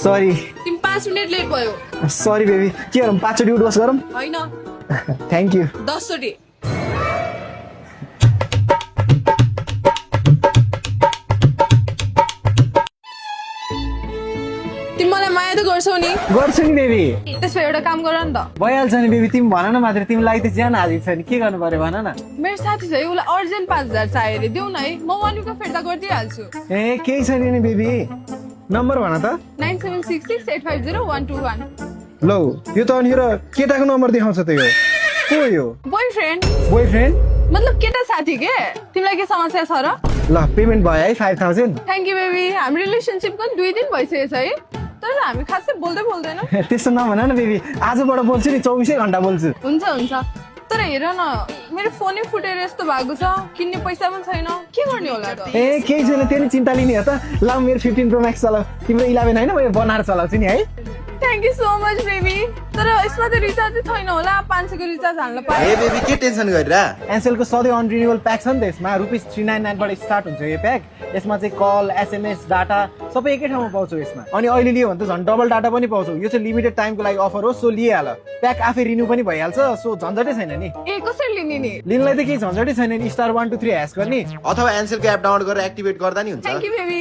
sorry तिमी 5 minute late भयो sorry baby के गरौँ 5 चोटि उठबस गरौँ हैन थ्याङ्क यू 10 चोटि तिमी मलाई माया त गर्छौ नि गर्छु नि बेबी त्यसो भए एउटा काम गर नि त भइहाल्छ नि बेबी तिमी भन न मात्र तिमीलाई त ज्यान हाजिर छ नि के गर्नु पर्यो भन न मेरो साथी छ उसलाई अर्जेन्ट 5000 चाहियो अरे देऊ न है म वानीको फिर्ता गरिदिइहाल्छु ए केही छैन नि बेबी नम्बर भन त 9766850121 लौ यो त अनि र केटाको नम्बर देखाउँछ त यो को यो बोयफ्रेन्ड बोयफ्रेन्ड मतलब केटा साथी के तिमीलाई के समस्या छ र ल पेमेन्ट भयो है 5000 थ्याङ्क यू बेबी हाम्रो रिलेसनसिपको 2 दिन भइसकेछ है तर हामी खासै बोल्दैन त्यस्तो नभन न बेबी आजबाट बोल्छु नि 24 घण्टा बोल्छु हुन्छ तर हेर न मेरो फोनै फुटेर यस्तो भएको छ किन्ने पैसा पनि छैन के गर्ने होला त ए केही छैन त्यो नि चिन्ता लिने हो त ल मेरो 15 प्रो म्याक्स चलाऊ तिम्रो 11 हैन म यो बनाएर चलाउँछु नि है thank you so much baby तर यसमा त रिचार्ज छैन होला 500 को रिचार्ज हाल्न पाए ए बेबी के टेन्सन गरिरा एनसेलको सधैँ अन रिन्युअल प्याक छ नि त यसमा ₹399 बाट स्टार्ट हुन्छ यो प्याक यसमा चाहिँ कल एसएमएस डाटा सबै एकै ठाउँमा पाउँछौ यसमा अनि अहिले लियो भने त झन् डबल डाटा पनि पाउँछौ यो चाहिँ लिमिटेड टाइमको लागि अफर हो सो लिइहाल प्याक आफै रिन्यू पनि भइहाल्छ सो झन्झटै छैन नि ए कसरी लिने नि लिनलाई त केही झन्झटै छैन नि *123# गर्ने अथवा एनसेलको एप डाउनलोड गरेर एक्टिभेट गर्दा नि हुन्छ थ्याङ्क यू बेबी